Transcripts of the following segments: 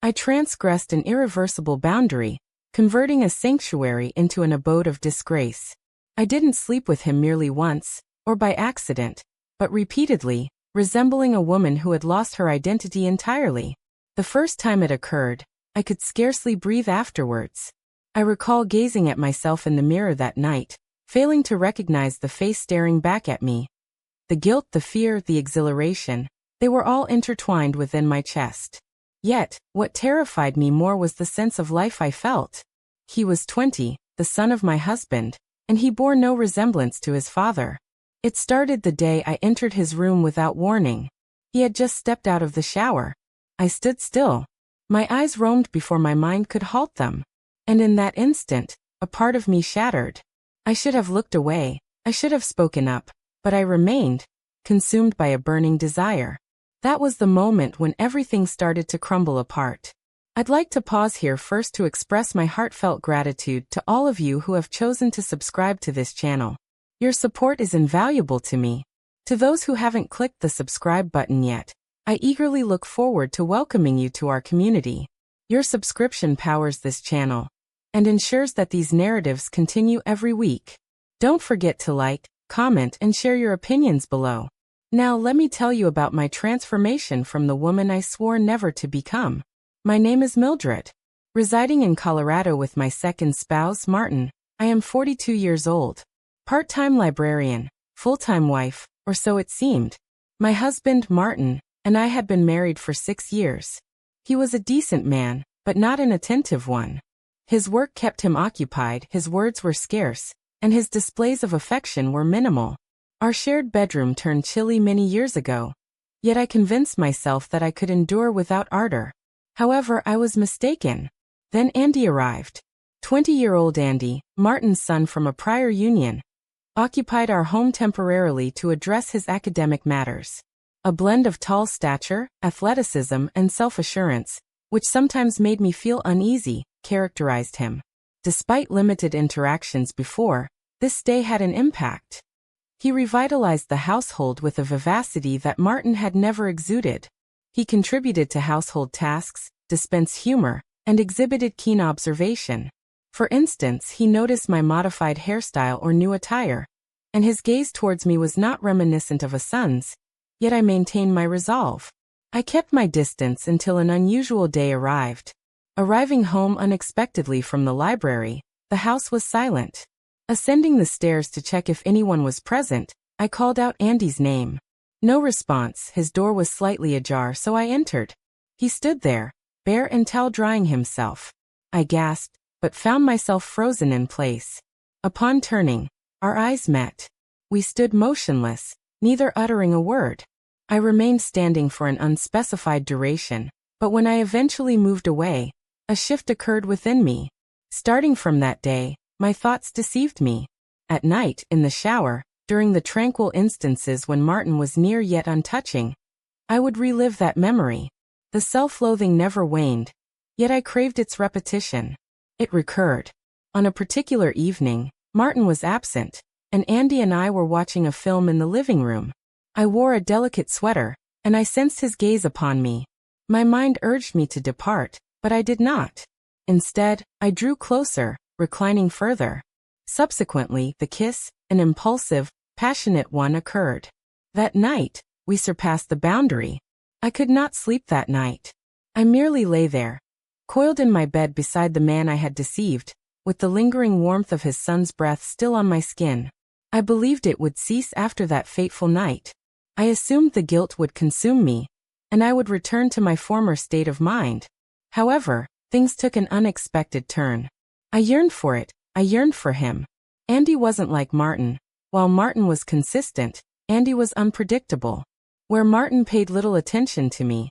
I transgressed an irreversible boundary, converting a sanctuary into an abode of disgrace. I didn't sleep with him merely once, or by accident, but repeatedly, resembling a woman who had lost her identity entirely. The first time it occurred, I could scarcely breathe afterwards. I recall gazing at myself in the mirror that night, failing to recognize the face staring back at me. The guilt, the fear, the exhilaration, they were all intertwined within my chest. Yet, what terrified me more was the sense of life I felt. He was 20, the son of my husband, and he bore no resemblance to his father. It started the day I entered his room without warning. He had just stepped out of the shower. I stood still. My eyes roamed before my mind could halt them. And in that instant, a part of me shattered. I should have looked away, I should have spoken up, but I remained, consumed by a burning desire. That was the moment when everything started to crumble apart. I'd like to pause here first to express my heartfelt gratitude to all of you who have chosen to subscribe to this channel. Your support is invaluable to me. To those who haven't clicked the subscribe button yet, I eagerly look forward to welcoming you to our community. Your subscription powers this channel and ensures that these narratives continue every week. Don't forget to like, comment, and share your opinions below. Now let me tell you about my transformation from the woman I swore never to become. My name is Mildred. Residing in Colorado with my second spouse, Martin, I am 42 years old. Part-time librarian, full-time wife, or so it seemed. My husband, Martin, and I had been married for 6 years. He was a decent man, but not an attentive one. His work kept him occupied, his words were scarce, and his displays of affection were minimal. Our shared bedroom turned chilly many years ago. Yet I convinced myself that I could endure without ardor. However, I was mistaken. Then Andy arrived. 20-year-old Andy, Martin's son from a prior union, occupied our home temporarily to address his academic matters. A blend of tall stature, athleticism, and self-assurance, which sometimes made me feel uneasy, characterized him. Despite limited interactions before, this stay had an impact. He revitalized the household with a vivacity that Martin had never exuded. He contributed to household tasks, dispensed humor, and exhibited keen observation. For instance, he noticed my modified hairstyle or new attire, and his gaze towards me was not reminiscent of a son's, yet I maintained my resolve. I kept my distance until an unusual day arrived. Arriving home unexpectedly from the library, the house was silent. Ascending the stairs to check if anyone was present, I called out Andy's name. No response, his door was slightly ajar, so I entered. He stood there, bare and towel-drying himself. I gasped, but found myself frozen in place. Upon turning, our eyes met. We stood motionless, neither uttering a word. I remained standing for an unspecified duration, but when I eventually moved away, a shift occurred within me. Starting from that day, my thoughts deceived me. At night, in the shower, during the tranquil instances when Martin was near yet untouching, I would relive that memory. The self-loathing never waned, yet I craved its repetition. It recurred. On a particular evening, Martin was absent, and Andy and I were watching a film in the living room. I wore a delicate sweater, and I sensed his gaze upon me. My mind urged me to depart, but I did not. Instead, I drew closer, reclining further. Subsequently, the kiss, an impulsive, passionate one, occurred. That night, we surpassed the boundary. I could not sleep that night. I merely lay there, coiled in my bed beside the man I had deceived, with the lingering warmth of his son's breath still on my skin. I believed it would cease after that fateful night. I assumed the guilt would consume me, and I would return to my former state of mind. However, things took an unexpected turn. I yearned for it, I yearned for him. Andy wasn't like Martin. While Martin was consistent, Andy was unpredictable. Where Martin paid little attention to me,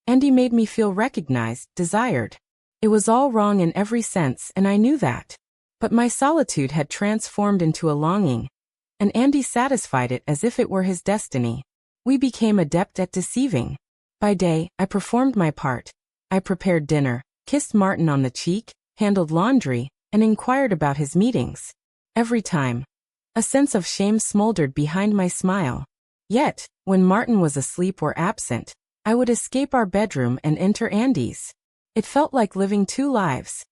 Andy made me feel recognized, desired. It was all wrong in every sense, and I knew that. But my solitude had transformed into a longing, and Andy satisfied it as if it were his destiny. We became adept at deceiving. By day, I performed my part. I prepared dinner, kissed Martin on the cheek, handled laundry, and inquired about his meetings. Every time, a sense of shame smoldered behind my smile. Yet, when Martin was asleep or absent, I would escape our bedroom and enter Andy's. It felt like living two lives.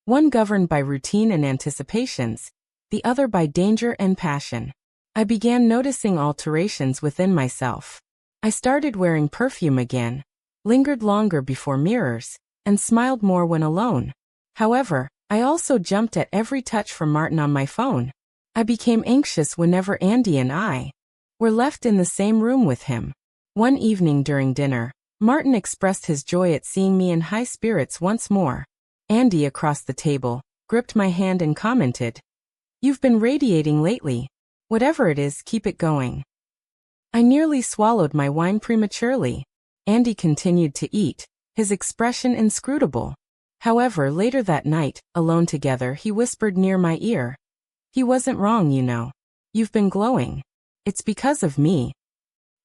One governed by routine and anticipations, the other by danger and passion. I began noticing alterations within myself. I started wearing perfume again, lingered longer before mirrors, and smiled more when alone. However, I also jumped at every touch from Martin on my phone. I became anxious whenever Andy and I were left in the same room with him. One evening during dinner, Martin expressed his joy at seeing me in high spirits once more. Andy, across the table, gripped my hand and commented, "You've been radiating lately. Whatever it is, keep it going." I nearly swallowed my wine prematurely. Andy continued to eat, his expression inscrutable. However, later that night, alone together, he whispered near my ear, "He wasn't wrong, you know. You've been glowing. It's because of me."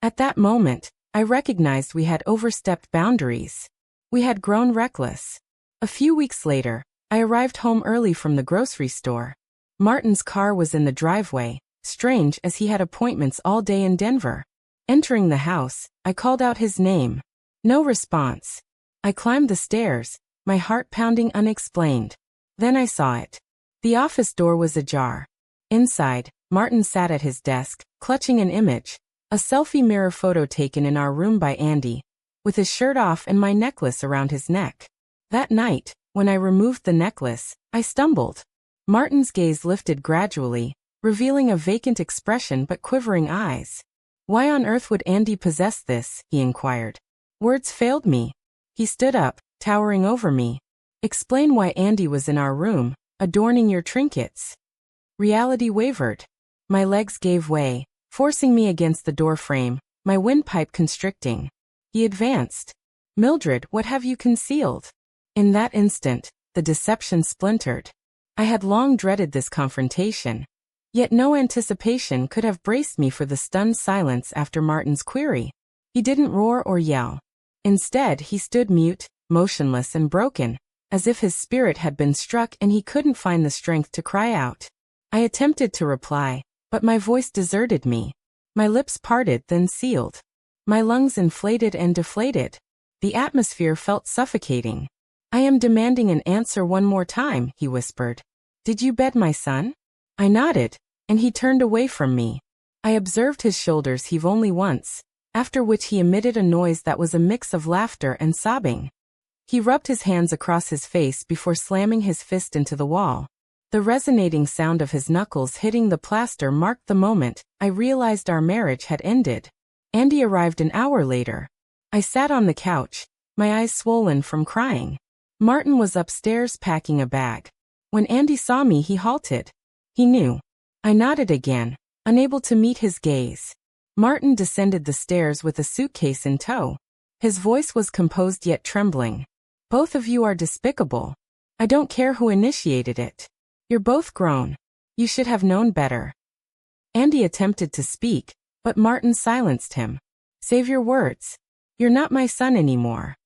At that moment, I recognized we had overstepped boundaries. We had grown reckless. A few weeks later, I arrived home early from the grocery store. Martin's car was in the driveway, strange as he had appointments all day in Denver. Entering the house, I called out his name. No response. I climbed the stairs, my heart pounding unexplained. Then I saw it. The office door was ajar. Inside, Martin sat at his desk, clutching an image, a selfie mirror photo taken in our room by Andy, with his shirt off and my necklace around his neck. That night, when I removed the necklace, I stumbled. Martin's gaze lifted gradually, revealing a vacant expression but quivering eyes. "Why on earth would Andy possess this?" he inquired. Words failed me. He stood up, towering over me. "Explain why Andy was in our room, adorning your trinkets." Reality wavered. My legs gave way, forcing me against the door frame, my windpipe constricting. He advanced. "Mildred, what have you concealed?" In that instant, the deception splintered. I had long dreaded this confrontation. Yet no anticipation could have braced me for the stunned silence after Martin's query. He didn't roar or yell. Instead, he stood mute, motionless and broken, as if his spirit had been struck and he couldn't find the strength to cry out. I attempted to reply, but my voice deserted me. My lips parted, then sealed. My lungs inflated and deflated. The atmosphere felt suffocating. "I am demanding an answer one more time," he whispered. "Did you bed my son?" I nodded, and he turned away from me. I observed his shoulders heave only once, after which he emitted a noise that was a mix of laughter and sobbing. He rubbed his hands across his face before slamming his fist into the wall. The resonating sound of his knuckles hitting the plaster marked the moment I realized our marriage had ended. Andy arrived an hour later. I sat on the couch, my eyes swollen from crying. Martin was upstairs packing a bag. When Andy saw me, he halted. He knew. I nodded again, unable to meet his gaze. Martin descended the stairs with a suitcase in tow. His voice was composed yet trembling. "Both of you are despicable. I don't care who initiated it. You're both grown. You should have known better." Andy attempted to speak, but Martin silenced him. "Save your words. You're not my son anymore."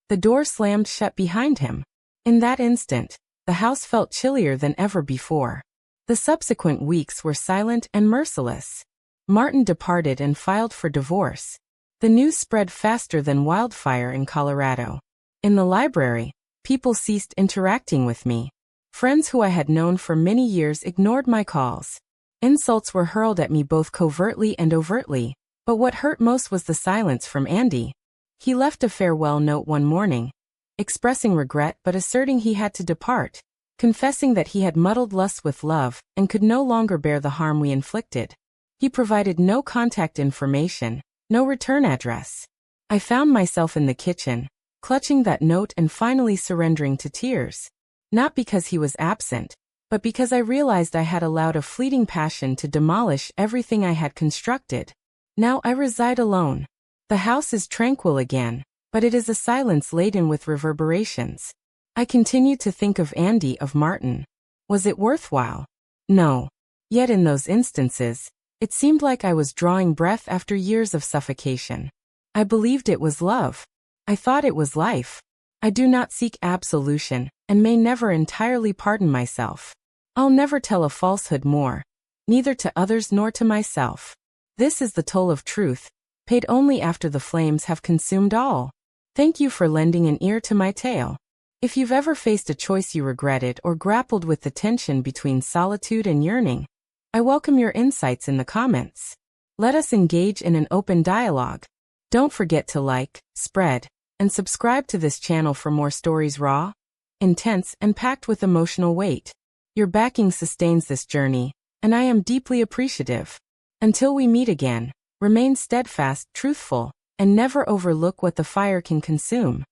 The door slammed shut behind him. In that instant, the house felt chillier than ever before. The subsequent weeks were silent and merciless. Martin departed and filed for divorce. The news spread faster than wildfire in Colorado. In the library, people ceased interacting with me. Friends who I had known for many years ignored my calls. Insults were hurled at me both covertly and overtly, but what hurt most was the silence from Andy. He left a farewell note one morning, expressing regret but asserting he had to depart, confessing that he had muddled lust with love and could no longer bear the harm we inflicted. He provided no contact information, no return address. I found myself in the kitchen, clutching that note and finally surrendering to tears. Not because he was absent, but because I realized I had allowed a fleeting passion to demolish everything I had constructed. Now I reside alone. The house is tranquil again, but it is a silence laden with reverberations. I continue to think of Andy, of Martin. Was it worthwhile? No. Yet in those instances, it seemed like I was drawing breath after years of suffocation. I believed it was love. I thought it was life. I do not seek absolution, and may never entirely pardon myself. I'll never tell a falsehood more, neither to others nor to myself. This is the toll of truth, paid only after the flames have consumed all. Thank you for lending an ear to my tale. If you've ever faced a choice you regretted or grappled with the tension between solitude and yearning, I welcome your insights in the comments. Let us engage in an open dialogue. Don't forget to like, spread, and subscribe to this channel for more stories raw, intense, and packed with emotional weight. Your backing sustains this journey, and I am deeply appreciative. Until we meet again, remain steadfast, truthful, and never overlook what the fire can consume.